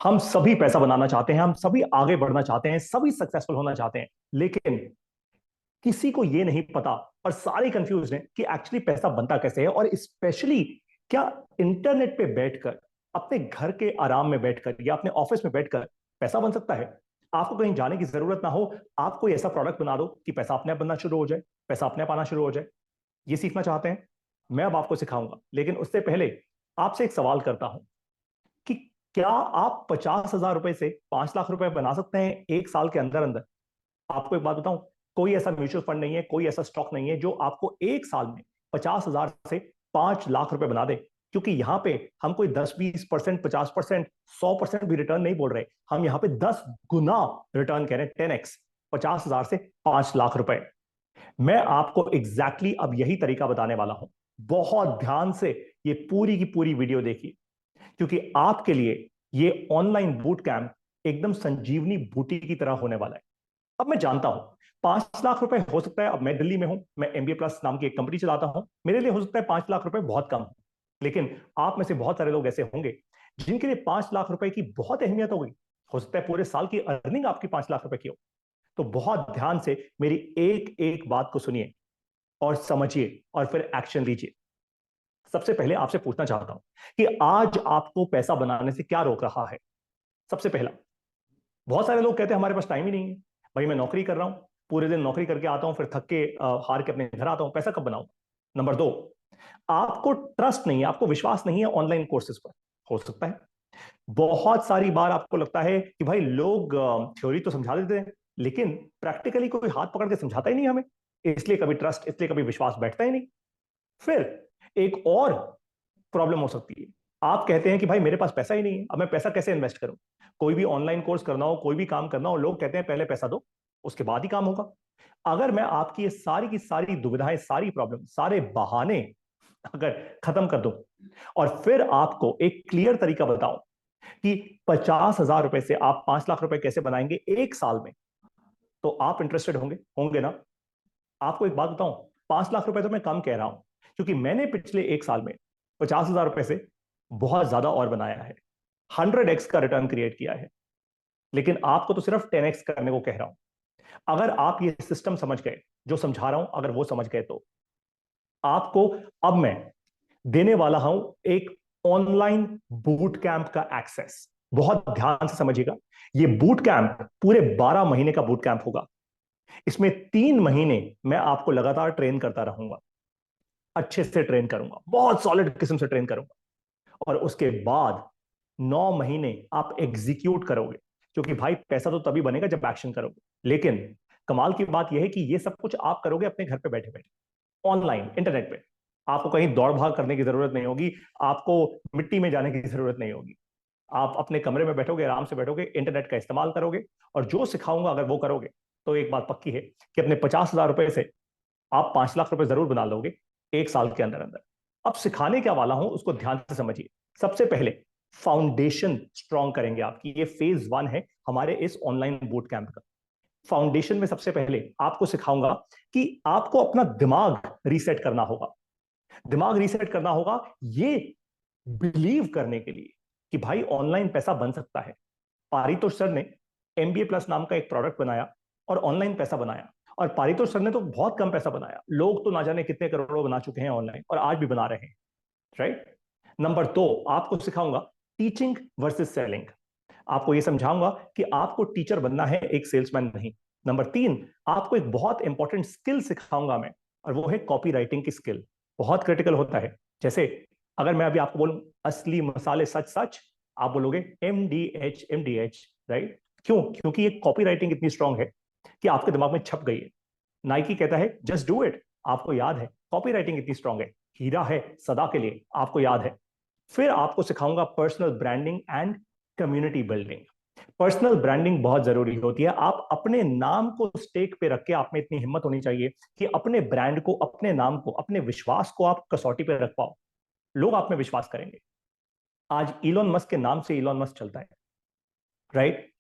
हम सभी पैसा बनाना चाहते हैं, हम सभी आगे बढ़ना चाहते हैं, सभी सक्सेसफुल होना चाहते हैं, लेकिन किसी को यह नहीं पता और सारे कंफ्यूज हैं कि एक्चुअली पैसा बनता कैसे है। और स्पेशली क्या इंटरनेट पे बैठकर, अपने घर के आराम में बैठकर या अपने ऑफिस में बैठकर पैसा बन सकता है? आपको कहीं जाने की जरूरत ना हो, आप कोई ऐसा प्रोडक्ट बना दो कि पैसा अपने आप बनना शुरू हो जाए, पैसा अपने आप आना शुरू हो जाए। ये सीखना चाहते हैं? मैं अब आपको सिखाऊंगा, लेकिन उससे पहले आपसे एक सवाल करता हूं कि क्या आप 50,000 रुपए से 5 लाख रुपए बना सकते हैं एक साल के अंदर अंदर? आपको एक बात बताऊं, कोई ऐसा म्यूचुअल फंड नहीं है, कोई ऐसा स्टॉक नहीं है जो आपको एक साल में 50,000 से 5 लाख रुपए बना दे। क्योंकि यहां पे हम कोई 10-20%, 50%, 100% भी रिटर्न नहीं बोल रहे, हम यहां पे 10 गुना रिटर्न कह रहे हैं, 10x। 50,000 से 5 लाख रुपए। मैं आपको एग्जैक्टली अब यही तरीका बताने वाला हूं। बहुत ध्यान से ये पूरी की पूरी वीडियो देखिए, क्योंकि आपके लिए ये ऑनलाइन बूट कैंप एकदम संजीवनी बूटी की तरह होने वाला है। अब मैं जानता हूं 5 लाख रुपए हो सकता है, अब मैं दिल्ली में हूं, मैं एमबीए प्लस नाम की एक कंपनी चलाता हूं, मेरे लिए हो सकता है 5 लाख रुपए बहुत कम। लेकिन आप में से बहुत सारे लोग ऐसे होंगे जिनके लिए 5 लाख रुपए की बहुत अहमियत होगी। हो सकता है पूरे साल की अर्निंग आपकी 5 लाख रुपए की हो। तो बहुत ध्यान से मेरी एक एक बात को सुनिए और समझिए और फिर एक्शन लीजिए। सबसे पहले आपसे पूछना चाहता हूं कि आज आपको पैसा बनाने से क्या रोक रहा है? सबसे पहला, बहुत सारे लोग कहते हैं हमारे पास टाइम ही नहीं है। भाई मैं नौकरी कर रहा हूं, पूरे दिन नौकरी करके आता हूं, फिर थक के हार के अपने घर आता हूं, पैसा कब बनाऊं? नंबर दो, आपको ट्रस्ट नहीं है, आपको विश्वास नहीं है ऑनलाइन कोर्सेज पर। हो सकता है बहुत सारी बार आपको लगता है कि भाई लोग थ्योरी तो समझा देते हैं, लेकिन प्रैक्टिकली कोई हाथ पकड़ के समझाता ही नहीं हमें, इसलिए कभी ट्रस्ट, इसलिए कभी विश्वास बैठता ही नहीं। फिर एक और प्रॉब्लम हो सकती है, आप कहते हैं कि भाई मेरे पास पैसा ही नहीं है, अब मैं पैसा कैसे इन्वेस्ट करूं? कोई भी ऑनलाइन कोर्स करना हो, कोई भी काम करना हो, लोग कहते हैं पहले पैसा दो, उसके बाद ही काम होगा। अगर मैं आपकी ये सारी की सारी दुविधाएं, सारी प्रॉब्लम, सारे बहाने अगर खत्म कर दूं और फिर आपको एक क्लियर तरीका बताऊं कि 50,000 रुपए से आप 5 लाख रुपए कैसे बनाएंगे एक साल में, तो आप इंटरेस्टेड होंगे होंगे ना? आपको एक बात बताऊं, 5 लाख रुपए तो मैं कम कह रहा हूं, क्योंकि मैंने पिछले एक साल में 50,000 रुपए से बहुत ज्यादा और बनाया है, 100x का रिटर्न क्रिएट किया है। लेकिन आपको तो सिर्फ 10x करने को कह रहा हूं। अगर आप ये सिस्टम समझ गए, जो समझा रहा हूं, अगर वो समझ गए, तो आपको अब मैं देने वाला हूं एक ऑनलाइन बूट कैंप का एक्सेस। बहुत ध्यान से समझिएगा, ये बूट कैंप पूरे 12 महीने का बूट कैंप होगा। इसमें 3 महीने मैं आपको लगातार ट्रेन करता रहूंगा, अच्छे से ट्रेन करूंगा, बहुत सॉलिड किस्म से ट्रेन करूंगा। और उसके बाद 9 महीने आप एग्जीक्यूट करोगे, क्योंकि भाई पैसा तो तभी बनेगा जब एक्शन करोगे। लेकिन कमाल की बात यह है कि ये सब कुछ आप करोगे अपने घर पे बैठे बैठे, ऑनलाइन, इंटरनेट पे। आपको कहीं दौड़ भाग करने की जरूरत नहीं होगी, आपको मिट्टी में जाने की जरूरत नहीं होगी। आप अपने कमरे में बैठोगे, आराम से बैठोगे, इंटरनेट का इस्तेमाल करोगे, और जो सिखाऊंगा अगर वो करोगे, तो एक बात पक्की है कि अपने 50,000 रुपए से आप 5 लाख रुपए जरूर बना लोगे एक साल के अंदर अंदर। अब सिखाने क्या वाला हूं उसको ध्यान से समझिए। सबसे पहले फाउंडेशन स्ट्रॉन्ग करेंगे आपकी, ये फेज 1 है हमारे इस ऑनलाइन बूट कैंप का। फाउंडेशन में सबसे पहले आपको सिखाऊंगा कि आपको अपना दिमाग रीसेट करना होगा। दिमाग रीसेट करना होगा ये बिलीव करने के लिए कि भाई ऑनलाइन पैसा बन सकता है। पारितोष सर ने एमबीए प्लस नाम का एक प्रोडक्ट बनाया और ऑनलाइन पैसा बनाया। और पारितोष सर ने तो बहुत कम पैसा बनाया, लोग तो ना जाने कितने करोड़ों बना चुके हैं ऑनलाइन, और आज भी बना रहे हैं। राइट। नंबर 2, आपको सिखाऊंगा टीचिंग वर्सेस सेलिंग। आपको यह समझाऊंगा कि आपको टीचर बनना है, एक सेल्समैन नहीं। नंबर 3, आपको एक बहुत इंपॉर्टेंट स्किल सिखाऊंगा मैं, और वो है कॉपी राइटिंग की स्किल। बहुत क्रिटिकल होता है। जैसे अगर मैं अभी आपको बोलूं असली मसाले सच सच, आप बोलोगे MDH MDH। राइट। क्यों? क्योंकि ये कॉपी राइटिंग इतनी स्ट्रांग है कि आपके दिमाग में छप गई है। नाइकी कहता है जस्ट डू इट, आपको याद है। कॉपी राइटिंग इतनी स्ट्रांग है, हीरा है सदा के लिए, आपको याद है। फिर आपको सिखाऊंगा personal branding and community building. Personal branding बहुत जरूरी होती है। आप अपने नाम को स्टेक पे रख के, आप में इतनी हिम्मत होनी चाहिए कि अपने ब्रांड को, अपने नाम को, अपने विश्वास को आप कसौटी पे रख पाओ। लोग आप में विश्वास करेंगे। आज इलॉन मस्क के नाम से इलॉन मस्क चलता है। राइट।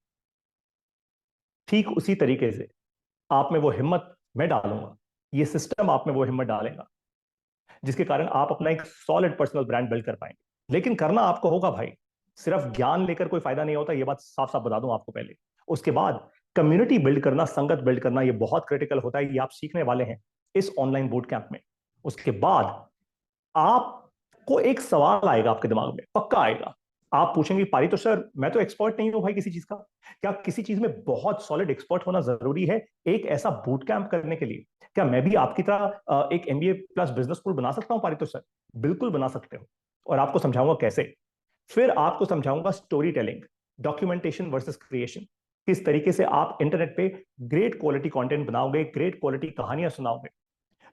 ठीक उसी तरीके से आप में वो हिम्मत मैं डालूंगा, ये सिस्टम आप में वो हिम्मत डालेगा, जिसके कारण आप अपना एक सॉलिड पर्सनल ब्रांड बिल्ड कर पाएंगे। लेकिन करना आपको होगा भाई, सिर्फ ज्ञान लेकर कोई फायदा नहीं होता, ये बात साफ साफ बता दूं आपको पहले। उसके बाद कम्युनिटी बिल्ड करना, संगत बिल्ड करना, ये बहुत क्रिटिकल होता है, ये आप सीखने वाले हैं इस ऑनलाइन बूट कैंप में। उसके बाद आपको एक सवाल आएगा आपके दिमाग में, पक्का आएगा। आप पूछेंगे पारी तो सर मैं तो एक्सपर्ट नहीं हूं भाई किसी चीज का, क्या किसी चीज में बहुत सॉलिड एक्सपर्ट होना जरूरी है एक ऐसा बूट कैंप करने के लिए? क्या मैं भी आपकी तरह एक एमबीए प्लस बिजनेस स्कूल बना सकता हूं पारी तो सर? बिल्कुल बना सकते हो, और आपको समझाऊंगा कैसे। फिर आपको समझाऊंगा story telling, documentation versus creation. किस तरीके से आप इंटरनेट पे ग्रेट क्वालिटी कंटेंट बनाओगे, ग्रेट क्वालिटी कहानियां सुनाओगे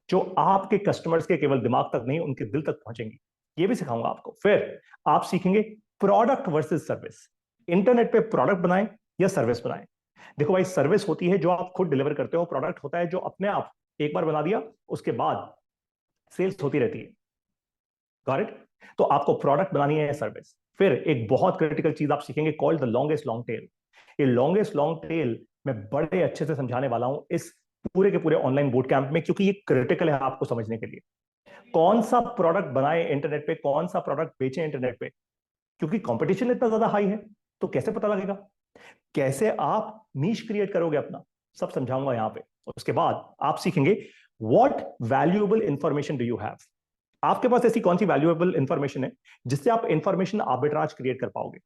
जो आपके कस्टमर्स के केवल दिमाग तक नहीं उनके दिल तक पहुंचेंगी, ये भी सिखाऊंगा आपको। फिर आप सीखेंगे प्रोडक्ट वर्सेस सर्विस। इंटरनेट पे प्रोडक्ट बनाएं या सर्विस बनाएं। देखो भाई, सर्विस होती है जो आप खुद डिलीवर करते हो, प्रोडक्ट होता है जो अपने आप एक बार बना दिया उसके बाद सेल्स होती रहती है। Got it? तो आपको प्रोडक्ट बनानी है सर्विस। फिर एक बहुत क्रिटिकल चीज आप सीखेंगे called the longest long tell. ये लॉन्गेस्ट लॉन्ग टेल मैं बड़े अच्छे से समझाने वाला हूं इस पूरे के पूरे ऑनलाइन बूट कैंप में, क्योंकि ये क्रिटिकल है आपको समझने के लिए। कौन सा प्रोडक्ट बनाए इंटरनेट पे, कौन सा प्रोडक्ट बेचे इंटरनेट पे, क्योंकि कंपटीशन इतना ज्यादा हाई है। तो कैसे पता लगेगा, कैसे आप नीश क्रिएट करोगे अपना, सब समझाऊंगा यहां पे। उसके बाद आप सीखेंगे what valuable information do you have. आपके पास ऐसी कौन सी वैल्यूएबल इंफॉर्मेशन है जिससे आप इंफॉर्मेशन आर्बिट्राज क्रिएट कर पाओगे,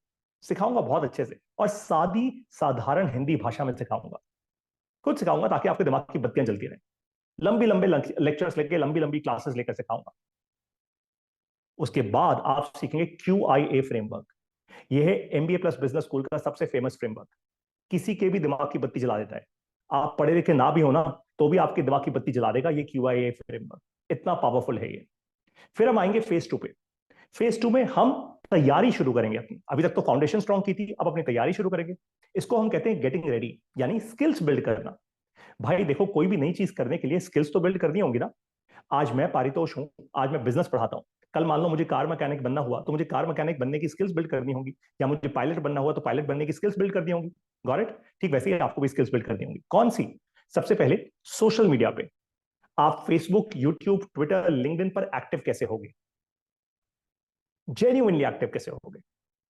सिखाऊंगा बहुत अच्छे से, और सादी साधारण हिंदी भाषा में सिखाऊंगा, खुद सिखाऊंगा ताकि आपके दिमाग की बत्तियां जलती रहें। लंबी लंबे लेक्चर्स लेके, लंबी लंबी क्लासेस लेकर सिखाऊंगा। उसके बाद आप सीखेंगे QIA फ्रेमवर्क। यह है एमबीए प्लस बिजनेस स्कूल का सबसे फेमस फ्रेमवर्क, किसी के भी दिमाग की बत्ती जला देता है। आप पढ़े लिखे ना भी हो ना, तो भी आपके दिमाग की बत्ती जला देगा ये QIA फ्रेमवर्क, इतना पावरफुल है ये। फिर हम आएंगे फेज 2 पे। फेज 2 में हम तैयारी शुरू करेंगे अपनी। अभी तक तो फाउंडेशन स्ट्रॉन्ग की थी, अब अपनी तैयारी शुरू करेंगे। इसको हम कहते हैं गेटिंग रेडी, यानी स्किल्स बिल्ड करना। भाई देखो, कोई भी नई चीज करने के लिए स्किल्स तो बिल्ड करनी होगी ना। आज मैं पारितोष हूं, आज मैं बिजनेस पढ़ाता हूं। कल मान लो मुझे कार मैकेनिक बनना हुआ, तो मुझे कार मैकेनिक बनने की स्किल्स बिल्ड करनी होगी। या मुझे पायलट बनना हुआ तो पायलट बनने की स्किल्स बिल्ड करनी होगी। Got it? ठीक वैसे ही आपको भी स्किल्स बिल्ड करनी होगी। कौन सी? सबसे पहले सोशल मीडिया पे आप फेसबुक, यूट्यूब, ट्विटर, लिंक्डइन पर एक्टिव कैसे होगे, जेन्युइनली एक्टिव कैसे होगे।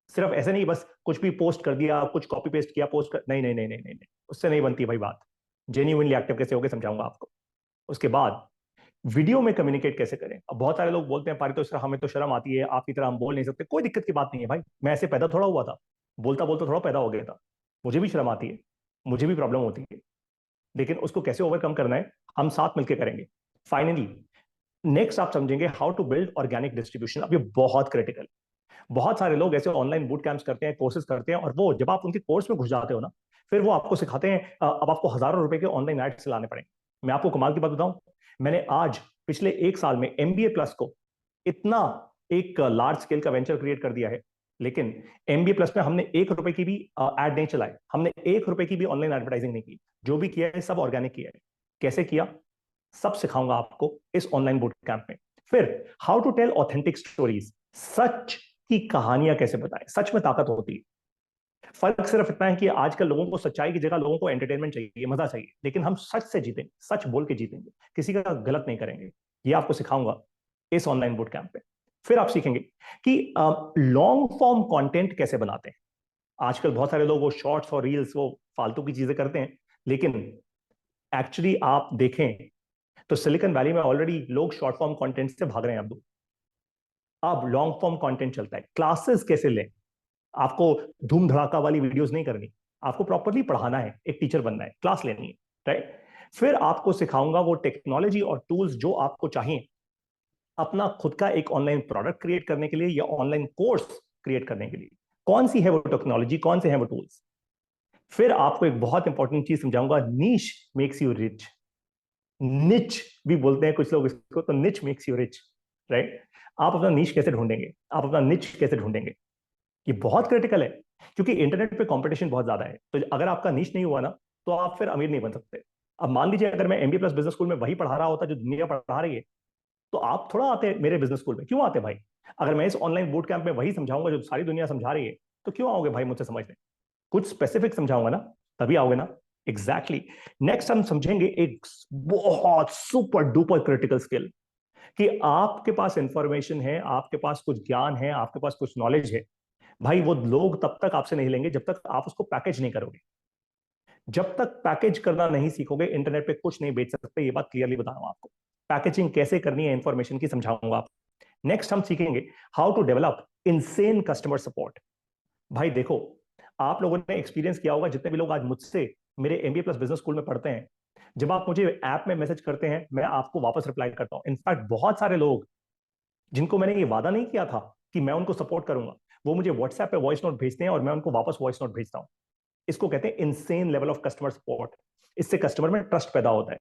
सिर्फ ऐसे नहीं बस कुछ भी पोस्ट कर दिया, कुछ कॉपी पेस्ट किया, पोस्ट कर, नहीं नहीं नहीं नहीं नहीं नहीं, उससे नहीं बनती भाई बात। जेन्युइनली एक्टिव कैसे होगे समझाऊंगा आपको। उसके बाद वीडियो में कम्युनिकेट कैसे करें। अब बहुत सारे लोग बोलते हैं पारितो सर हमें तो शर्म आती है, आपकी तरह हम बोल नहीं सकते। कोई दिक्कत की बात नहीं है भाई, मैं ऐसे पैदा थोड़ा हुआ था, बोलता बोलता थोड़ा पैदा हो गया था। मुझे भी शर्म आती है, मुझे भी प्रॉब्लम होती है, लेकिन उसको कैसे ओवरकम करना है हम साथ मिलकर करेंगे। फाइनली नेक्स्ट आप समझेंगे how to build organic distribution. अब ये बहुत क्रिटिकल। बहुत सारे लोग ऐसे ऑनलाइन बूट कैंप्स करते हैं, कोर्सेज करते हैं, और वो जब आप उनके कोर्स में घुस जाते हो ना, फिर वो आपको सिखाते हैं अब आपको हजारों रुपए के ऑनलाइन एड्स चलाने पड़ेंगे। मैं आपको कमाल की बात बताऊं, मैंने आज पिछले एक साल में एमबीए प्लस को इतना एक लार्ज स्केल का वेंचर क्रिएट कर दिया है, लेकिन एमबीए प्लस में हमने 1 रुपए की भी एड नहीं चलाए, हमने 1 रुपए की भी ऑनलाइन एडवर्टाइजिंग नहीं की। जो भी किया है सब ऑर्गेनिक किया है। कैसे किया, सब सिखाऊंगा आपको इस ऑनलाइन बूट कैंप में। फिर how to tell authentic stories, सच की कहानियां कैसे बताएं, सच में ताकत होती है। फर्क सिर्फ इतना है कि आजकल लोगों को सच्चाई की जगह लोगों को एंटरटेनमेंट चाहिए, मजा चाहिए, लेकिन हम सच से जीतेंगे, सच बोल के जीतेंगे, किसी का गलत नहीं करेंगे। ये आपको सिखाऊंगा इस ऑनलाइन बूट कैंप पे। फिर आप सीखेंगे कि लॉन्ग फॉर्म कंटेंट कैसे बनाते हैं। आजकल बहुत सारे लोग वो शॉर्ट्स और रील्स वो फालतू की चीजें करते हैं, लेकिन एक्चुअली आप देखें तो सिलिकॉन वैली में ऑलरेडी लोग शॉर्ट फॉर्म कंटेंट से भाग रहे हैं। अब लॉन्ग फॉर्म कंटेंट चलता है। क्लासेस कैसे लें, आपको धूम धड़ाका वाली वीडियोस नहीं करनी, आपको प्रॉपर्ली पढ़ाना है, एक टीचर बनना है, क्लास लेनी है, राइट। फिर आपको सिखाऊंगा वो टेक्नोलॉजी और टूल्स जो आपको चाहिए अपना खुद का एक ऑनलाइन प्रोडक्ट क्रिएट करने के लिए या ऑनलाइन कोर्स क्रिएट करने के लिए। कौन सी है वो टेक्नोलॉजी, कौन से हैं वो टूल्स। फिर आपको एक बहुत इंपॉर्टेंट चीज समझाऊंगा, नीश मेक्स यू रिच। निच भी बोलते हैं कुछ लोग इसको, तो निच मेक्स यू रिच, राइट। आप अपना नीच कैसे ढूंढेंगे, आप अपना निच कैसे ढूंढेंगे, ये बहुत क्रिटिकल है, क्योंकि इंटरनेट पे कंपटीशन बहुत ज्यादा है। तो अगर आपका नीश नहीं हुआ ना, तो आप फिर अमीर नहीं बन सकते। अब मान लीजिए अगर मैं एमबीए प्लस बिजनेस स्कूल में वही पढ़ा रहा होता जो दुनिया पढ़ा रही है, तो आप थोड़ा आते मेरे बिजनेस स्कूल में, क्यों आते भाई? अगर मैं इस ऑनलाइन बूट कैंप में वही समझाऊंगा जो सारी दुनिया समझा रही है, तो क्यों आओगे भाई मुझसे समझने? कुछ स्पेसिफिक समझाऊंगा ना, तभी आओगे ना। एग्जैक्टली नेक्स्ट हम समझेंगे एक बहुत सुपर डुपर क्रिटिकल स्किल, कि आपके पास इंफॉर्मेशन है, आपके पास कुछ ज्ञान है, आपके पास कुछ नॉलेज है, भाई वो लोग तब तक आपसे नहीं लेंगे जब तक आप उसको पैकेज नहीं करोगे। जब तक पैकेज करना नहीं सीखोगे इंटरनेट पे कुछ नहीं बेच सकते, ये बात क्लियरली बता रहा हूं आपको। पैकेजिंग कैसे करनी है इंफॉर्मेशन की समझाऊंगा आपको। नेक्स्ट हम सीखेंगे how to develop insane customer support. भाई देखो, आप लोगों ने एक्सपीरियंस किया होगा, जितने भी लोग आज मुझसे मेरे एमबीए प्लस बिजनेस स्कूल में पढ़ते हैं, जब आप मुझे ऐप में मैसेज करते हैं मैं आपको वापस रिप्लाई करता हूं। इनफैक्ट बहुत सारे लोग जिनको मैंने ये वादा नहीं किया था कि मैं उनको सपोर्ट करूंगा, वो मुझे व्हाट्सएप पे वॉइस नोट भेजते हैं और मैं उनको वापस वॉइस नोट भेजता हूं। इसको कहते हैं insane level of customer support. इससे कस्टमर में ट्रस्ट पैदा होता है।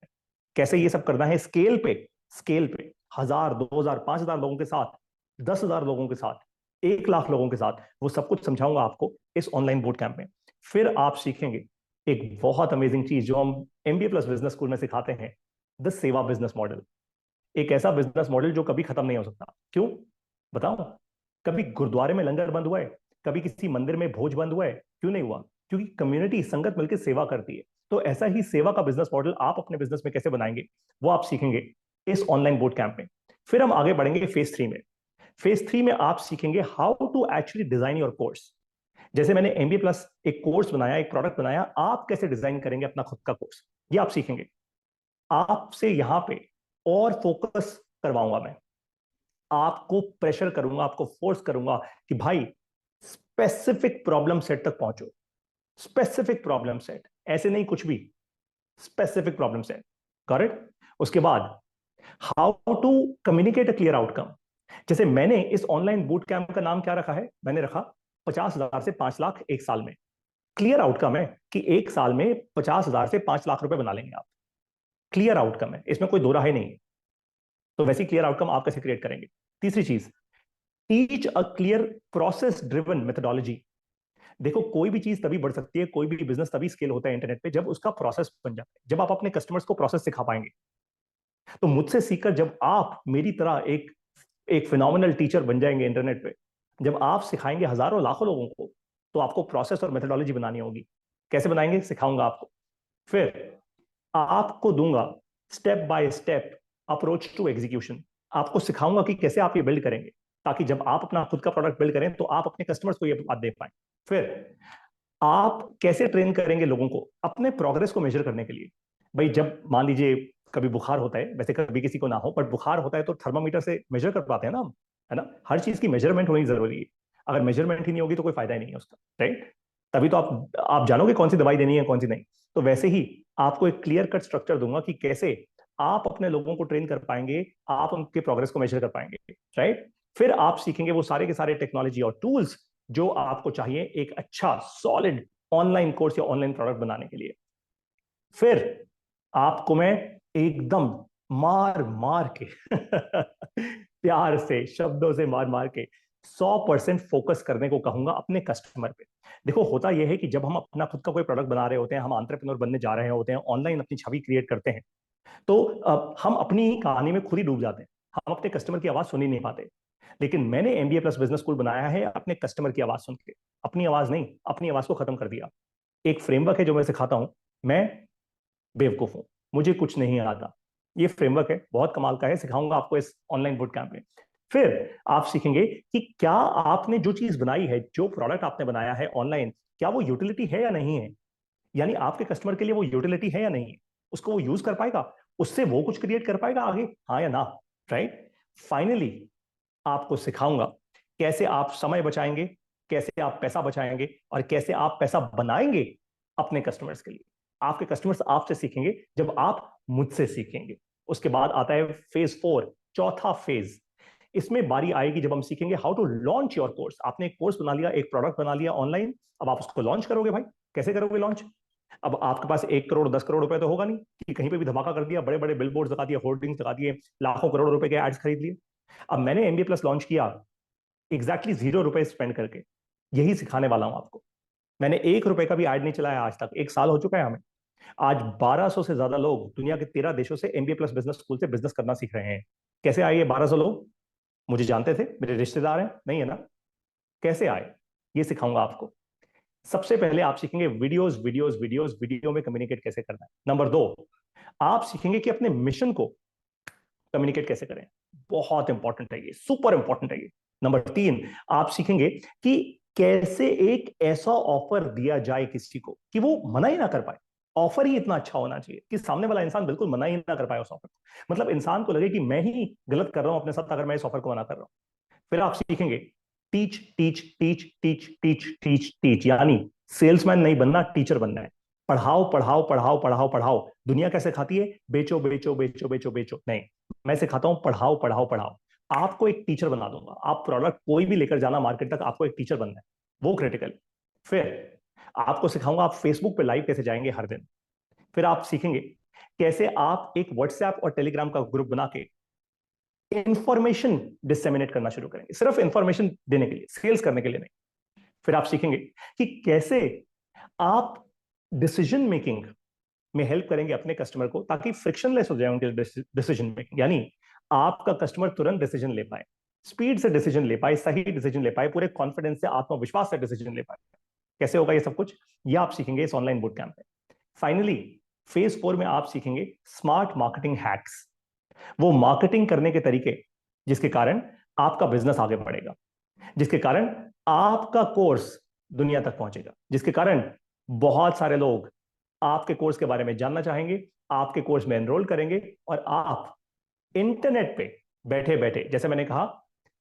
कैसे ये सब करना है स्केल पे, स्केल पे 1000 2000 5000 लोगों के साथ, 10,000 लोगों के साथ, 1 लाख लोगों के साथ, वो सब कुछ समझाऊंगा आपको इस ऑनलाइन बूट कैंप में। फिर आप सीखेंगे एक बहुत अमेजिंग चीज जो हम एमबीए प्लस बिजनेस स्कूल में सिखाते हैं, द सेवा बिजनेस मॉडल। एक ऐसा बिजनेस मॉडल जो कभी खत्म नहीं हो सकता। क्यों बताऊं? कभी गुरुद्वारे में लंगर बंद हुआ है? कभी किसी मंदिर में भोज बंद हुआ है? क्यों नहीं हुआ? क्योंकि कम्युनिटी संगत मिलकर सेवा करती है। तो ऐसा ही सेवा का बिजनेस मॉडल आप अपने बिजनेस में कैसे बनाएंगे, वो आप सीखेंगे इस ऑनलाइन बूट कैंप में। फिर हम आगे बढ़ेंगे फेज 3 में। फेज 3 में आप सीखेंगे how to actually design your course. जैसे मैंने एमबीए प्लस एक कोर्स बनाया, एक प्रोडक्ट बनाया, आप कैसे डिजाइन करेंगे अपना खुद का कोर्स, ये आप सीखेंगे। आपसे यहां पे और फोकस करवाऊंगा मैं, आपको प्रेशर करूंगा, आपको फोर्स करूंगा कि भाई स्पेसिफिक प्रॉब्लम सेट तक पहुंचो। स्पेसिफिक प्रॉब्लम सेट, ऐसे नहीं कुछ भी, स्पेसिफिक प्रॉब्लम सेट। करेक्ट? उसके बाद how to communicate a clear outcome. जैसे मैंने इस ऑनलाइन बूट कैंप का नाम क्या रखा है, मैंने रखा 50,000 से 5 लाख एक साल में। क्लियर आउटकम है कि एक साल में 50,000 से 5 लाख रुपए बना लेंगे आप। क्लियर आउटकम है, इसमें कोई दो राहें नहीं है। तो वैसी क्लियर आउटकम आप कैसे क्रिएट करेंगे? तीसरी चीज, teach a clear process driven methodology. देखो कोई भी चीज तभी बढ़ सकती है, कोई भी बिजनेस तभी स्केल होता है इंटरनेट पे जब उसका प्रोसेस बन जाता है, जब आप अपने कस्टमर्स को प्रोसेस सिखा पाएंगे। तो मुझसे सीखकर जब आप मेरी तरह एक एक फिनोमिनल टीचर बन जाएंगे इंटरनेट पे, जब आप सिखाएंगे हजारों लाखों लोगों को, तो आपको प्रोसेस और मेथोडोलॉजी बनानी होगी। कैसे बनाएंगे, सिखाऊंगा आपको। फिर आपको दूंगा step by step approach to execution. आपको सिखाऊंगा कि कैसे आप ये बिल्ड करेंगे, ताकि जब आप अपना खुद का प्रोडक्ट बिल्ड करें तो आप अपने कस्टमर्स को ये बात दे पाए। फिर आप कैसे ट्रेन करेंगे लोगों को अपने प्रोग्रेस को मेजर करने के लिए। भाई जब मान लीजिए कभी बुखार होता है, वैसे कभी किसी को ना हो, बट बुखार होता है तो थर्मामीटर से मेजर कर पाते हैं ना हम, है ना? हर चीज की मेजरमेंट होनी जरूरी है। अगर मेजरमेंट ही नहीं होगी तो कोई फायदा ही नहीं है उसका, राइट? तभी तो आप जानोगे कौन सी दवाई देनी है कौन सी नहीं। तो वैसे ही आपको एक क्लियर कट स्ट्रक्चर दूंगा कि कैसे आप अपने लोगों को ट्रेन कर पाएंगे, आप उनके प्रोग्रेस को मेजर कर पाएंगे, राइट? फिर आप सीखेंगे वो सारे के सारे टेक्नोलॉजी और टूल्स जो आपको चाहिए एक अच्छा सॉलिड ऑनलाइन कोर्स या ऑनलाइन प्रोडक्ट बनाने के लिए। फिर आपको मैं एकदम मार मार के प्यार से शब्दों से मार मार के 100% फोकस करने को कहूंगा अपने कस्टमर पे। देखो होता यह है कि जब हम अपना खुद का कोई प्रोडक्ट बना रहे होते हैं, हम एंटरप्रेन्योर बनने जा रहे होते हैं, ऑनलाइन अपनी छवि क्रिएट करते हैं, तो हम अपनी कहानी में खुद ही डूब जाते हैं। हम अपने कस्टमर की आवाज सुन ही नहीं पाते। लेकिन मैंने एमबीए प्लस बिजनेस स्कूल बनाया है अपने कस्टमर की आवाज सुन के, अपनी आवाज नहीं, अपनी आवाज को खत्म कर दिया। एक फ्रेमवर्क है जो मैं सिखाता हूं। मैं बेवकूफ हूं, मुझे कुछ नहीं आता। ये फ्रेमवर्क है, बहुत कमाल का है, सिखाऊंगा आपको इस ऑनलाइन बूट कैंप में। फिर आप सीखेंगे कि क्या आपने जो चीज बनाई है, जो प्रोडक्ट आपने बनाया है ऑनलाइन, क्या वो यूटिलिटी है या नहीं है। यानी आपके कस्टमर के लिए वो यूटिलिटी है या नहीं है, उसको वो यूज कर पाएगा, उससे वो कुछ क्रिएट कर पाएगा आगे, हाँ या ना, राइट? फाइनली आपको सिखाऊंगा कैसे आप समय बचाएंगे, कैसे आप पैसा बचाएंगे और कैसे आप पैसा बनाएंगे अपने कस्टमर्स के लिए। आपके कस्टमर्स आपसे सीखेंगे जब आप मुझसे सीखेंगे। उसके बाद आता है फेज 4, चौथा फेज। इसमें बारी आएगी जब हम सीखेंगे how to launch your course. आपने एक कोर्स बना लिया, एक प्रोडक्ट बना लिया ऑनलाइन, अब आप उसको लॉन्च करोगे। भाई कैसे करोगे लॉन्च? अब आपके पास 1 करोड़ 10 करोड़ रुपए तो होगा नहीं कि कहीं पे भी धमाका कर दिया, बड़े बड़े बिल बोर्ड लगा दिए, होर्डिंग्स लगा दिए, लाखों करोड़ रुपए के एड्स खरीद लिए। अब मैंने एमबीए प्लस लॉन्च किया एग्जैक्टली 0 रुपए स्पेंड करके। यही सिखाने वाला हूं आपको। मैंने 1 रुपए का भी ऐड नहीं चलाया आज तक, 1 साल हो चुका है हमें। आज 1200 से ज्यादा लोग दुनिया के 13 देशों से एमबीए प्लस बिजनेस स्कूल से बिजनेस करना सीख रहे हैं। कैसे आए ये 1200 लोग? मुझे जानते थे, मेरे रिश्तेदार हैं, नहीं है ना? कैसे आए ये सिखाऊंगा आपको। सबसे पहले आप सीखेंगे वीडियोस वीडियोस वीडियोस, वीडियो में कम्युनिकेट कैसे करना है। नंबर 2, आप सीखेंगे कि अपने मिशन को कम्युनिकेट कैसे करें। बहुत इंपॉर्टेंट है ये, सुपर इंपॉर्टेंट है ये। नंबर 3, आप सीखेंगे कि कैसे एक ऐसा ऑफर दिया जाए किसी को कि वो मना ही ना कर पाए। ऑफर ही इतना अच्छा होना चाहिए कि सामने वाला इंसान बिल्कुल मना ही ना कर पाए उस ऑफर को, मतलब इंसान को लगे कि मैं ही गलत कर रहा हूं अपने साथ अगर मैं इस ऑफर को मना कर रहा हूं। फिर आप सीखेंगे teach teach teach teach teach teach teach, यानी सेल्समैन नहीं बनना, टीचर बनना है। पढ़ाओ पढ़ाओ पढ़ाओ पढ़ाओ पढ़ाओ। दुनिया कैसे खाती है? बेचो बेचो बेचो बेचो बेचो। नहीं, मैं सिखाता हूं पढ़ाओ पढ़ाओ पढ़ाओ। आपको एक टीचर बना दूंगा। आप प्रोडक्ट कोई भी लेकर जाना मार्केट तक, आपको एक टीचर बनना है, वो क्रिटिकल। फिर आपको सिखाऊंगा आप फेसबुक पे लाइव कैसे जाएंगे हर दिन। फिर आप सीखेंगे कैसे आप एक व्हाट्सएप और टेलीग्राम का ग्रुप बना के इंफॉर्मेशन डिसेमिनेट करना शुरू करेंगे, सिर्फ इंफॉर्मेशन देने के लिए, सेल्स करने के लिए नहीं। फिर आप सीखेंगे कि कैसे आप डिसीजन मेकिंग में हेल्प करेंगे अपने कस्टमर को, ताकि फ्रिक्शनलेस हो जाए उनके डिसीजन मेकिंग, यानी आपका कस्टमर तुरंत डिसीजन ले पाए, स्पीड से डिसीजन ले पाए, सही डिसीजन ले पाए, पूरे कॉन्फिडेंस से, आत्मविश्वास से डिसीजन ले पाए। कैसे होगा ये सब कुछ? ये आप सीखेंगे इस ऑनलाइन बूट कैंप में। फाइनली फेज 4 में आप सीखेंगे स्मार्ट मार्केटिंग हैक्स, वो मार्केटिंग करने के तरीके जिसके कारण आपका बिजनेस आगे बढ़ेगा, जिसके कारण आपका कोर्स दुनिया तक पहुंचेगा, जिसके कारण बहुत सारे लोग आपके कोर्स के बारे में जानना चाहेंगे, आपके कोर्स में एनरोल करेंगे, और आप इंटरनेट पे बैठे बैठे, जैसे मैंने कहा,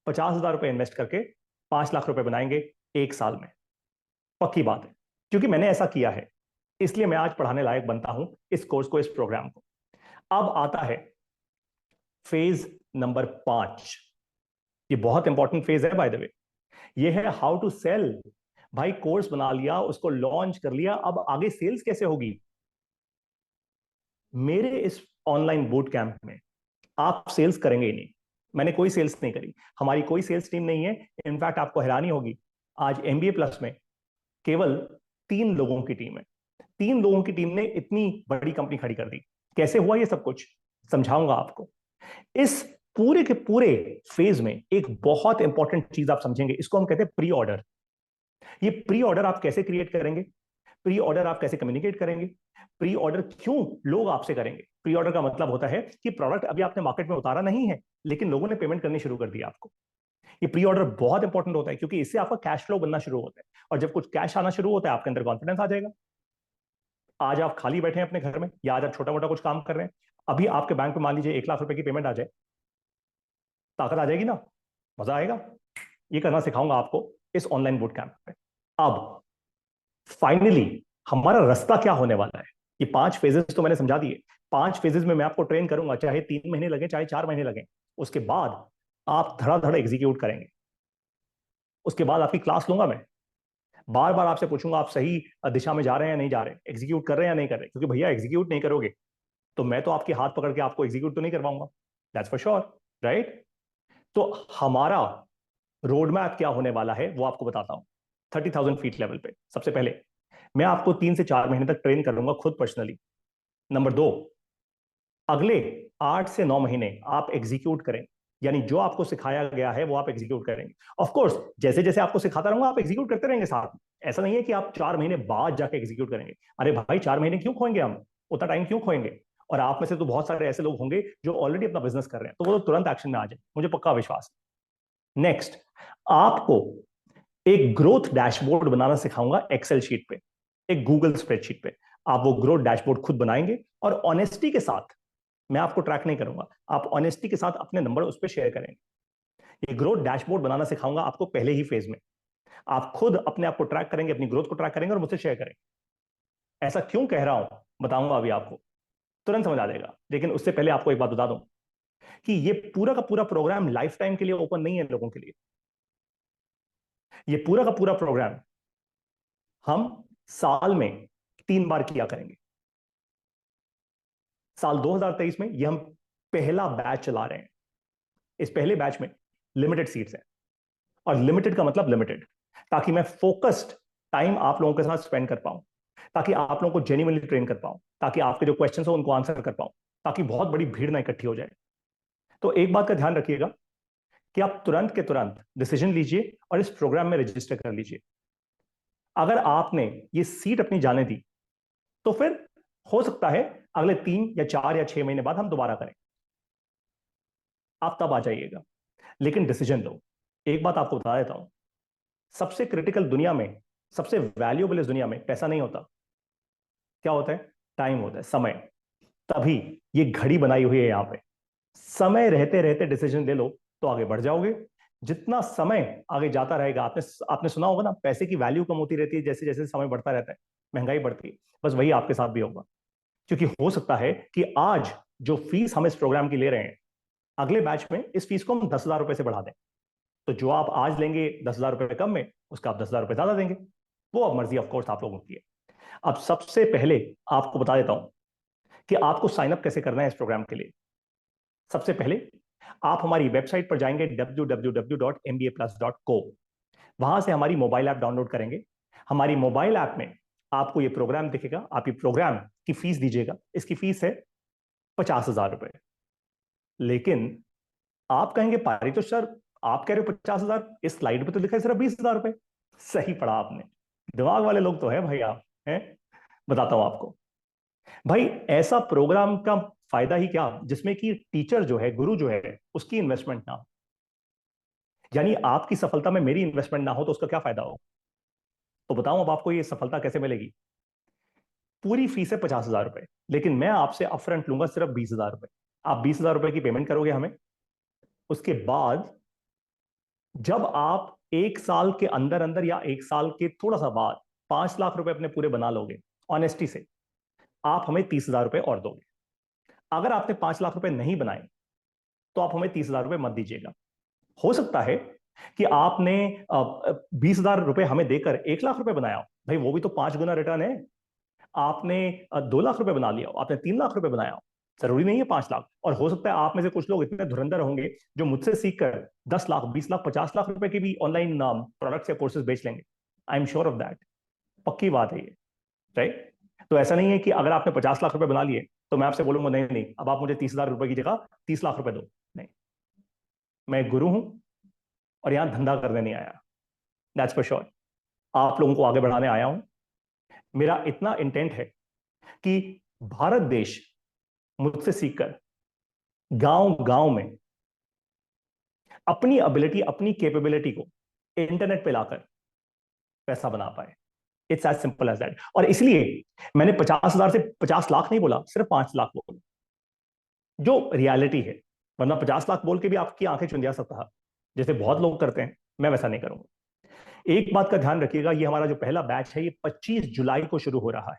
50,000 रुपए इन्वेस्ट करके 5 लाख रुपए बनाएंगे एक साल में। पक्की बात है, क्योंकि मैंने ऐसा किया है, इसलिए मैं आज पढ़ाने लायक बनता हूं इस कोर्स को, इस प्रोग्राम को। अब आता है फेज नंबर 5। ये बहुत इंपॉर्टेंट फेज है बाय द वे। ये है हाउ टू सेल। भाई कोर्स बना लिया, उसको लॉन्च कर लिया, अब आगे सेल्स कैसे होगी? मेरे इस ऑनलाइन बूट कैंप में आप सेल्स करेंगे ही नहीं। मैंने कोई सेल्स नहीं करी, हमारी कोई सेल्स टीम नहीं है। इनफैक्ट आपको हैरानी होगी, आज एमबीए प्लस में केवल 3 लोगों की टीम है। 3 लोगों की टीम ने इतनी बड़ी कंपनी खड़ी कर दी। कैसे हुआ ये सब कुछ, समझाऊंगा आपको। इस पूरे के पूरे फेज में एक बहुत इंपॉर्टेंट चीज आप समझेंगे, इसको हम कहते हैं प्री ऑर्डर। ये प्री ऑर्डर आप कैसे क्रिएट करेंगे, प्री ऑर्डर आप कैसे कम्युनिकेट करेंगे, प्री ऑर्डर क्यों लोग आपसे करेंगे? प्री ऑर्डर का मतलब होता है कि प्रोडक्ट अभी आपने मार्केट में उतारा नहीं है, लेकिन लोगों ने पेमेंट करनी शुरू कर दिया आपको। ये प्री ऑर्डर बहुत इंपॉर्टेंट होता है, क्योंकि इससे आपका कैश फ्लो बनना शुरू होता है, और जब कुछ कैश आना शुरू होता है आपके अंदर कॉन्फिडेंस आ जाएगा। आज आप खाली बैठे हैं अपने घर में, या आज आप छोटा मोटा कुछ काम कर रहे हैं, अभी आपके बैंक में मान लीजिए 1 लाख रुपए की पेमेंट आ जाए, ताकत आ जाएगी ना, मजा आएगा। ये करना सिखाऊंगा आपको इस ऑनलाइन बूट कैंप में। अब फाइनली हमारा रास्ता क्या होने वाला है? ये 5 फेजेस तो मैंने समझा दिए। 5 फेजेस में मैं आपको ट्रेन करूंगा, चाहे 3 महीने लगे चाहे 4 महीने लगे। उसके बाद आप धड़ाधड़ एग्जीक्यूट करेंगे। उसके बाद आपकी क्लास लूंगा मैं, बार बार आपसे पूछूंगा आप सही दिशा में जा रहे हैं या नहीं जा रहे, एग्जीक्यूट कर रहे हैं या नहीं कर रहे, क्योंकि भैया एग्जीक्यूट नहीं करोगे तो मैं तो आपके हाथ पकड़ के आपको एग्जीक्यूट तो नहीं करवाऊंगा, दैट्स फॉर श्योर, राइट? तो हमारा रोड मैप क्या होने वाला है वो आपको बताता हूं। 30,000 फीट लेवल पे सबसे पहले मैं आपको 3 से 4 महीने तक ट्रेन करूंगा खुद पर्सनली। नंबर 2, अगले 8 से 9 महीने आप एग्जीक्यूट करें, यानी जो आपको सिखाया गया है वो आप एग्जीक्यूट करेंगे। ऑफ कोर्स जैसे जैसे आपको सिखाता रहूंगा आप एग्जीक्यूट करते रहेंगे साथ में। ऐसा नहीं है कि आप 4 महीने बाद जाके एग्जीक्यूट करेंगे। अरे भाई 4 महीने क्यों खोएंगे हम, उतना टाइम क्यों खोएंगे? और आप में से तो बहुत सारे ऐसे लोग होंगे जो ऑलरेडी अपना बिजनेस कर रहे हैं, तो वो तो तुरंत एक्शन में आ जाए, मुझे पक्का विश्वास है। नेक्स्ट, आपको एक ग्रोथ डैशबोर्ड बनाना सिखाऊंगा एक्सेल शीट पे, एक गूगल स्प्रेडशीट पे। आप वो ग्रोथ डैशबोर्ड खुद बनाएंगे, और ऑनेस्टी के साथ, मैं आपको ट्रैक नहीं करूंगा, आप ऑनेस्टी के साथ अपने नंबर उस पर शेयर करेंगे। ये ग्रोथ डैशबोर्ड बनाना सिखाऊंगा आपको पहले ही फेज में। आप खुद अपने आप को ट्रैक करेंगे, अपनी ग्रोथ को ट्रैक करेंगे और मुझसे शेयर करेंगे। ऐसा क्यों कह रहा हूं बताऊंगा अभी आपको, तुरंत समझ आ जाएगा। लेकिन उससे पहले आपको एक बात बता दूं कि ये पूरा का पूरा प्रोग्राम लाइफ टाइम के लिए ओपन नहीं है लोगों के लिए। ये पूरा का पूरा प्रोग्राम हम साल में 3 बार किया करेंगे। साल 2023 में ये हम पहला बैच चला रहे हैं। इस पहले बैच में लिमिटेड सीट्स हैं, और लिमिटेड का मतलब लिमिटेड, ताकि मैं फोकस्ड टाइम आप लोगों के साथ स्पेंड कर पाऊं, ताकि आप लोगों को जेन्युइनली ट्रेन कर पाऊं, ताकि आपके जो क्वेश्चन हो उनको आंसर कर पाऊं, ताकि बहुत बड़ी भीड़ ना इकट्ठी हो जाए। तो एक बात का ध्यान रखिएगा कि आप तुरंत के तुरंत डिसीजन लीजिए और इस प्रोग्राम में रजिस्टर कर लीजिए। अगर आपने ये सीट अपनी जाने दी तो फिर हो सकता है अगले 3 या 4 या 6 महीने बाद हम दोबारा करें, आप तब आ जाइएगा। लेकिन डिसीजन लो। एक बात आपको बता देता हूं, सबसे क्रिटिकल दुनिया में, सबसे वैल्यूएबल इस दुनिया में पैसा नहीं होता, क्या होता है? टाइम होता है, समय। तभी ये घड़ी बनाई हुई है यहां पे, समय रहते रहते डिसीजन ले लो तो आगे बढ़ जाओगे। जितना समय आगे जाता रहेगा, आपने आपने सुना होगा ना, पैसे की वैल्यू कम होती रहती है जैसे जैसे समय बढ़ता रहता है, महंगाई बढ़ती है। बस वही आपके साथ भी होगा, क्योंकि हो सकता है कि आज जो फीस हम इस प्रोग्राम की ले रहे हैं, अगले बैच में इस फीस को हम 10,000 रुपए से बढ़ा दें। तो जो आप आज लेंगे 10,000 रुपए कम में, उसका आप 10,000 रुपए ज्यादा देंगे। वो अब मर्जी ऑफ कोर्स आप लोगों की है। अब सबसे पहले आपको बता देता हूं कि आपको साइन अप कैसे करना है इस प्रोग्राम के लिए। सबसे पहले आप हमारी वेबसाइट पर जाएंगे www.mbaplus.co। वहां से हमारी मोबाइल ऐप डाउनलोड करेंगे। हमारी मोबाइल ऐप में आपको ये प्रोग्राम दिखेगा, आप ये प्रोग्राम की फीस दीजिएगा। इसकी फीस है 50,000 रुपए। लेकिन आप कहेंगे पारितोष सर, आप कह रहे हो 50,000, इस स्लाइड पे तो लिखा है सिर्फ 20,000 रुपए। सही पढ़ा आपने, दिमाग वाले लोग तो है भाई आप हैं। बताता हूं आपको भाई, ऐसा प्रोग्राम का फायदा ही क्या जिसमें कि टीचर जो है, गुरु जो है, उसकी इन्वेस्टमेंट ना हो। यानी आपकी सफलता में मेरी इन्वेस्टमेंट ना हो तो उसका क्या फायदा हो? तो बताऊं अब आपको ये सफलता कैसे मिलेगी। पूरी फीस है 50,000 रुपए, लेकिन मैं आपसे अपफ्रंट लूंगा सिर्फ 20,000 रुपए। आप 20,000 रुपए की पेमेंट करोगे हमें। उसके बाद जब आप एक साल के अंदर अंदर या एक साल के थोड़ा सा बाद 5 लाख रुपए अपने पूरे बना लोगे ऑनेस्टी से, आप हमें 30,000 रुपए और दोगे। अगर आपने 5 लाख रुपए नहीं बनाए तो आप हमें 30,000 रुपए मत दीजिएगा। हो सकता है कि आपने 20,000 रुपए हमें देकर 1 लाख रुपए बनाया हो, भाई वो भी तो 5 गुना रिटर्न है। आपने 2 लाख रुपए बना लिया हो, आपने 3 लाख रुपए बनाया हो, जरूरी नहीं है 5 लाख। और हो सकता है आप में से कुछ लोग इतने धुरंधर होंगे जो मुझसे सीखकर 10 लाख, 20 लाख, 50 लाख रुपए के भी ऑनलाइन प्रोडक्ट्स या कोर्सेज बेच लेंगे। I am sure of that. पक्की बात है ये, राइट? तो ऐसा नहीं है कि अगर आपने 50 लाख रुपए बना लिए तो मैं आपसे बोलूंगा नहीं नहीं अब आप मुझे 30,000 रुपए की जगह 30 लाख रुपए दो। नहीं, मैं गुरु हूं और यहां धंधा करने नहीं आया, दैट्स फॉर श्योर। आप लोगों को आगे बढ़ाने आया हूं। मेरा इतना इंटेंट है कि भारत देश मुझसे सीखकर गांव गांव में अपनी एबिलिटी, अपनी कैपेबिलिटी को इंटरनेट पे लाकर पैसा बना पाए। It's as simple as that. और इसलिए मैंने 50,000 से 50 लाख नहीं बोला, सिर्फ 5 लाख बोला, जो रियलिटी है। वरना 50 लाख बोल के भी आपकी आंखें चुंधिया सकता था, जैसे बहुत लोग करते हैं। मैं वैसा नहीं करूंगा। एक बात का ध्यान रखिएगा, ये हमारा जो पहला बैच है ये 25 जुलाई को शुरू हो रहा है।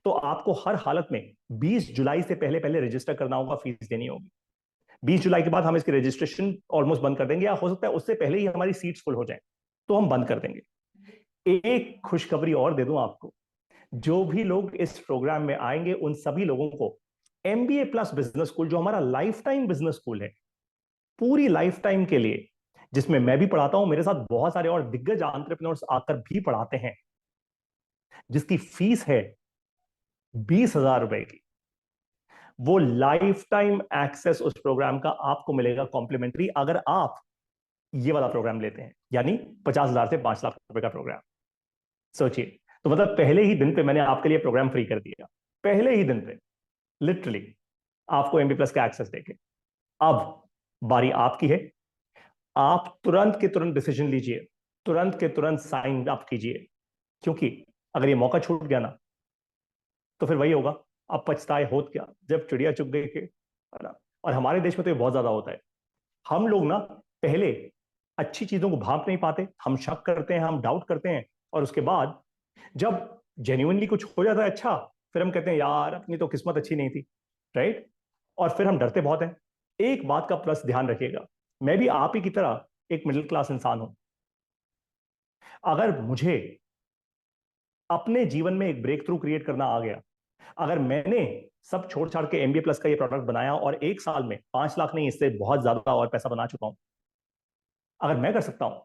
तो आपको हर हालत में 20 जुलाई से पहले पहले रजिस्टर करना होगा, फीस देनी होगी। 20 जुलाई के बाद हम इसकी रजिस्ट्रेशन ऑलमोस्ट बंद कर देंगे, या हो सकता है उससे पहले ही हमारी सीट्स फुल हो जाए तो हम बंद कर देंगे। एक खुशखबरी और दे दूं आपको, जो भी लोग इस प्रोग्राम में आएंगे उन सभी लोगों को एमबीए प्लस बिजनेस स्कूल, जो हमारा लाइफ टाइम बिजनेस स्कूल है, पूरी लाइफ टाइम के लिए, जिसमें मैं भी पढ़ाता हूं, मेरे साथ बहुत सारे और दिग्गज एंटरप्रेन्योर्स आकर भी पढ़ाते हैं, जिसकी फीस है 20,000 रुपए की, वो लाइफ टाइम एक्सेस उस प्रोग्राम का आपको मिलेगा कॉम्प्लीमेंट्री, अगर आप ये वाला प्रोग्राम लेते हैं, यानी 50,000 से 5 लाख रुपए का प्रोग्राम। सोचिए, तो मतलब पहले ही दिन पे मैंने आपके लिए प्रोग्राम फ्री कर दिया, पहले ही दिन पे, लिटरली, आपको एमबी प्लस का एक्सेस देके। अब बारी आपकी है। आप तुरंत के तुरंत डिसीजन लीजिए, तुरंत के तुरंत साइन अप कीजिए, क्योंकि अगर ये मौका छूट गया ना तो फिर वही होगा, अब पछताए होत क्या जब चिड़िया चुग गई के, है ना? और हमारे देश में तो ये बहुत ज्यादा होता है। हम लोग ना पहले अच्छी चीजों को भांप नहीं पाते, हम शक करते हैं, हम डाउट करते हैं, और उसके बाद जब जेन्युइनली कुछ हो जाता है अच्छा, फिर हम कहते हैं यार अपनी तो किस्मत अच्छी नहीं थी, राइट? और फिर हम डरते बहुत हैं। एक बात का प्लस ध्यान रखिएगा, मैं भी आप ही की तरह एक मिडिल क्लास इंसान हूं। अगर मुझे अपने जीवन में एक ब्रेक थ्रू क्रिएट करना आ गया, अगर मैंने सब छोड़ छाड़ के एमबीए प्लस का ये प्रोडक्ट बनाया और एक साल में 5 लाख नहीं, इससे बहुत ज्यादा और पैसा बना चुका हूं, अगर मैं कर सकता हूं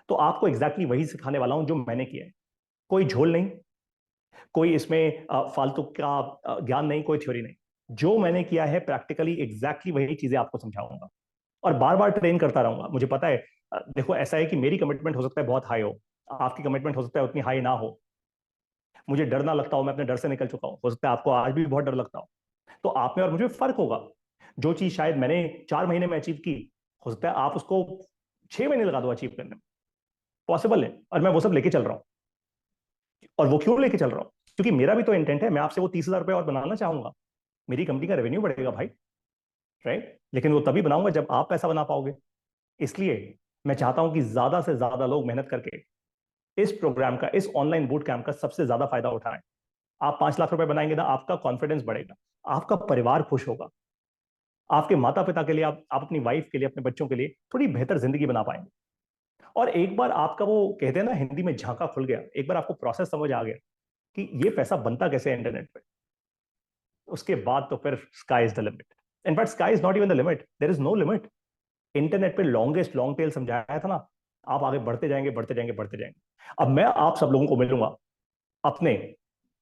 तो आपको एग्जैक्टली वही सिखाने वाला हूं जो मैंने किया है। कोई झोल नहीं, कोई इसमें फालतू का ज्ञान नहीं, कोई थ्योरी नहीं। जो मैंने किया है प्रैक्टिकली एग्जैक्टली वही चीजें आपको समझाऊंगा और बार बार ट्रेन करता रहूंगा। मुझे पता है, देखो ऐसा है कि मेरी कमिटमेंट हो सकता है बहुत हाई हो, आपकी कमिटमेंट हो सकता है उतनी हाई ना हो। मुझे डर ना लगता हो, मैं अपने डर से निकल चुका हूं, हो सकता है आपको आज भी बहुत डर लगता हो। तो आप में और मुझे फर्क होगा। जो चीज शायद मैंने 4 महीने में अचीव की, हो सकता है आप उसको 6 महीने लगा दो अचीव करने में। पॉसिबल है, और मैं वो सब लेके चल रहा हूं। और वो क्यों लेके चल रहा हूं? क्योंकि मेरा भी तो इंटेंट है, मैं आपसे वो 30,000 रुपये और बनाना चाहूंगा। मेरी कंपनी का रेवेन्यू बढ़ेगा भाई, राइट? लेकिन वो तभी बनाऊंगा जब आप पैसा बना पाओगे। इसलिए मैं चाहता हूं कि ज्यादा से ज्यादा लोग मेहनत करके इस प्रोग्राम का, इस ऑनलाइन बूट कैंप का सबसे ज्यादा फायदा उठाएं। आप 5 लाख रुपए बनाएंगे ना, आपका कॉन्फिडेंस बढ़ेगा, आपका परिवार खुश होगा, आपके माता पिता के लिए, आप अपनी वाइफ के लिए, अपने बच्चों के लिए थोड़ी बेहतर जिंदगी बना पाएंगे। और एक बार आपका वो कहते हैं ना हिंदी में झांका खुल गया, एक बार आपको प्रोसेस समझ आ गया कि ये पैसा बनता कैसे है इंटरनेट पे, उसके बाद तो फिर sky is the limit. In fact sky is not even the limit, there is no limit. Internet पे लॉन्गेस्ट लॉन्ग टेल समझाया था ना, आप आगे बढ़ते जाएंगे, बढ़ते जाएंगे, बढ़ते जाएंगे। अब मैं आप सब लोगों को मिलूंगा अपने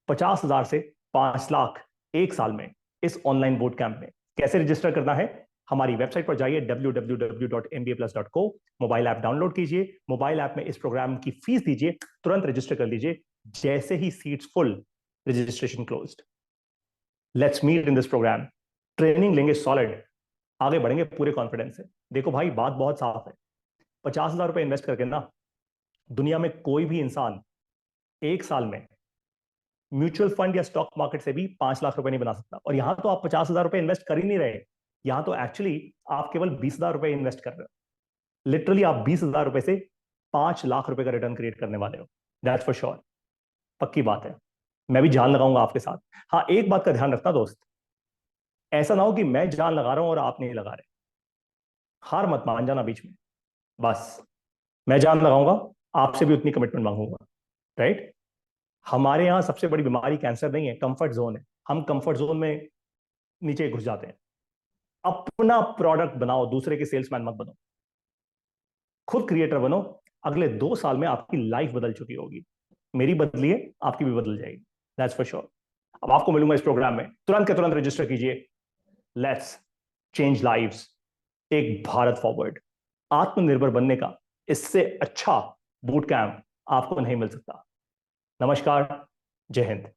50,000 से 5 लाख एक साल में इस ऑनलाइन बोट कैंप में। कैसे रजिस्टर करना है? हमारी वेबसाइट पर जाइए www.mbaplus.co, मोबाइल ऐप डाउनलोड कीजिए, मोबाइल ऐप में इस प्रोग्राम की फीस दीजिए, तुरंत रजिस्टर कर लीजिए। जैसे ही seats full, registration closed. Let's meet in this programme. Training लेंगे सॉलिड, आगे बढ़ेंगे पूरे कॉन्फिडेंस से। देखो भाई, बात बहुत साफ है, 50,000 रुपए इन्वेस्ट करके ना, दुनिया में कोई भी इंसान एक साल में म्यूचुअल फंड या स्टॉक मार्केट से भी 5 लाख रुपए नहीं बना सकता। और यहां तो आप 50,000 रुपए इन्वेस्ट कर ही नहीं रहे, यहां तो एक्चुअली आप केवल 20,000 रुपए इन्वेस्ट कर रहे हो। लिटरली आप 20,000 रुपए से 5 लाख रुपए का रिटर्न क्रिएट करने वाले हो। दैट्स फॉर श्योर, पक्की बात है। मैं भी जान लगाऊंगा आपके साथ। हाँ, एक बात का ध्यान रखना दोस्त, ऐसा ना हो कि मैं जान लगा रहा हूं और आप नहीं लगा रहे। हार मत मान जाना बीच में। बस मैं जान लगाऊंगा, आपसे भी उतनी कमिटमेंट मांगूंगा, राइट? हमारे यहां सबसे बड़ी बीमारी कैंसर नहीं है, कंफर्ट जोन है। हम कंफर्ट जोन में नीचे घुस जाते हैं। अपना प्रोडक्ट बनाओ, दूसरे के सेल्समैन मत बनो, खुद क्रिएटर बनो। अगले 2 साल में आपकी लाइफ बदल चुकी होगी। मेरी बदली है, आपकी भी बदल जाएगी, दैट्स फॉर श्योर। अब आपको मिलूंगा इस प्रोग्राम में, तुरंत के तुरंत रजिस्टर कीजिए। लेट्स चेंज लाइव्स, एक भारत फॉरवर्ड। आत्मनिर्भर बनने का इससे अच्छा बूट कैंप आपको नहीं मिल सकता। नमस्कार, जय हिंद।